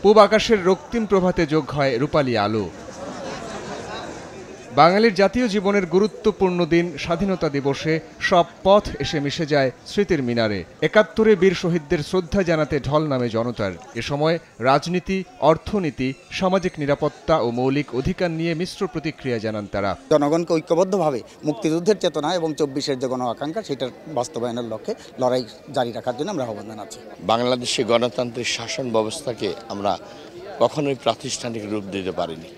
পূব আকাশের রক্তিম প্রভাতে যোগ হয় রূপালী আলো। বাঙালির জাতীয় জীবনের গুরুত্বপূর্ণ দিন স্বাধীনতা দিবসে সব পথ এসে মিশে যায় স্মৃতির মিনারে। ৭১-এ বীর শহীদদের শ্রদ্ধা জানাতে ঢল নামে জনতার। এ সময় রাজনীতি, অর্থনীতি, সামাজিক নিরাপত্তা ও মৌলিক অধিকার নিয়ে মিশ্র প্রতিক্রিয়া জানান তারা। জনগণকে ঐক্যবদ্ধভাবে মুক্তিযুদ্ধের চেতনা এবং ২৪-এর যে গণ আকাঙ্ক্ষা সেটার বাস্তবায়নের লক্ষ্যে লড়াই জারি রাখার জন্য আমরা আহ্বান জানাচ্ছি। বাংলাদেশে গণতান্ত্রিক শাসন ব্যবস্থাকে আমরা কখনোই প্রাতিষ্ঠানিক রূপ দিতে পারিনি।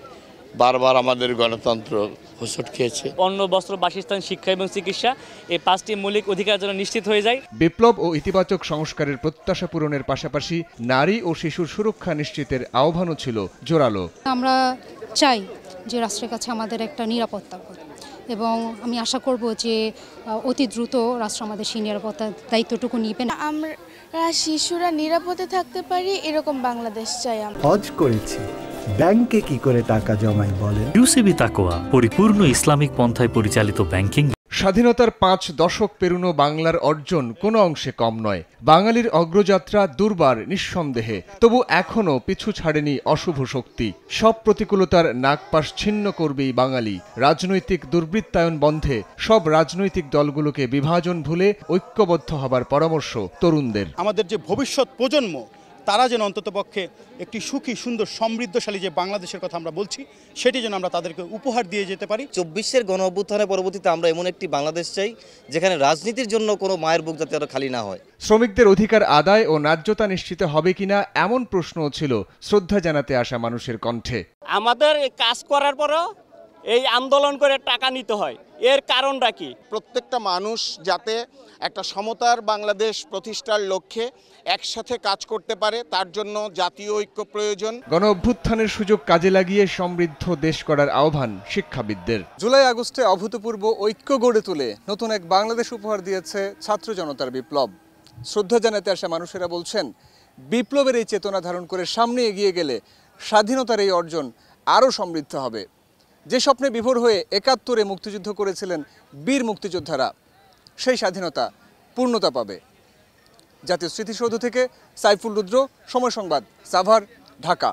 বারবার আমাদের গণতন্ত্র হোঁচট খেয়েছে। অন্ন, বস্ত্র, বাসস্থান, শিক্ষা এবং চিকিৎসা এই ৫টি মৌলিক অধিকার যেন নিশ্চিত হয়ে যায়। বিপ্লব ও ইতিবাচক সংস্কারের প্রত্যাশা পূরণের পাশাপাশি নারী ও শিশুর সুরক্ষা নিশ্চিতের আহ্বানও ছিল জোরালো। আমরা চাই যে রাষ্ট্রের কাছে আমাদের একটা নিরাপত্তা এবং আমি আশা করব যে অতি দ্রুত রাষ্ট্র আমাদের সেই নিরাপত্তার দায়িত্বটুকু নিবেন। আমরা শিশুরা নিরাপদে থাকতে পারি এরকম বাংলাদেশ চাই। হজ করেছি, ব্যাংকে কি করে টাকা জমাই বলেন? ইউসিবি তাকওয়া, পরিপূর্ণ ইসলামিক পন্থায় পরিচালিত ব্যাংকিং। স্বাধীনতার ৫ দশক পেরুনো বাংলার অর্জন কোনো অংশে কম নয়। বাঙালির অগ্রযাত্রা দুর্বার নিঃসন্দেহে, তবু এখনও পিছু ছাড়েনি অশুভ শক্তি। সব প্রতিকূলতার নাগপাশ ছিন্ন করবেই বাঙালি। রাজনৈতিক দুর্বৃত্তায়ন বন্ধে সব রাজনৈতিক দলগুলোকে বিভাজন ভুলে ঐক্যবদ্ধ হবার পরামর্শ তরুণদের। আমাদের যে ভবিষ্যৎ প্রজন্ম তারা যেন অন্ততপক্ষে একটি সুখী, সুন্দর, সমৃদ্ধশালী যে বাংলাদেশের কথা আমরা বলছি সেটি যেন আমরা তাদেরকে উপহার দিয়ে যেতে পারি। ২৪-এর গণ অভ্যুত্থানের পরবর্তীতে আমরা এমন একটি বাংলাদেশ চাই যেখানে রাজনীতির জন্য কোনো মায়ের বুক যাতে আরো খালি না হয়। শ্রমিকদের অধিকার আদায় ও ন্যায্যতা নিশ্চিত হবে কিনা এমন প্রশ্নও ছিল শ্রদ্ধা জানাতে আসা মানুষের কণ্ঠে। আমাদের কাজ করার পরেও এই আন্দোলন করে টাকা নিতে হয়, এর কারণটা কি? প্রত্যেকটা মানুষ যাতে একটা সমতার বাংলাদেশ প্রতিষ্ঠার লক্ষ্যে একসাথে কাজ করতে পারে, তার জন্য জাতীয় ঐক্য প্রয়োজন। গণ অভ্যুত্থানের সুযোগ কাজে লাগিয়ে সমৃদ্ধ দেশ করার আহ্বান শিক্ষাবিদদের। জুলাই আগস্টে অভূতপূর্ব ঐক্য গড়ে তুলে নতুন এক বাংলাদেশ উপহার দিয়েছে ছাত্র জনতার বিপ্লব। শ্রদ্ধা জানাতে আসা মানুষেরা বলছেন, বিপ্লবের এই চেতনা ধারণ করে সামনে এগিয়ে গেলে স্বাধীনতার এই অর্জন আরও সমৃদ্ধ হবে। যে স্বপ্নে বিভোর হয়ে ৭১-এ মুক্তিযুদ্ধ করেছিলেন বীর মুক্তিযোদ্ধারা, সেই স্বাধীনতা পূর্ণতা পাবে। জাতীয় স্মৃতিসৌধ থেকে সাইফুল রুদ্র, সময় সংবাদ, সাভার, ঢাকা।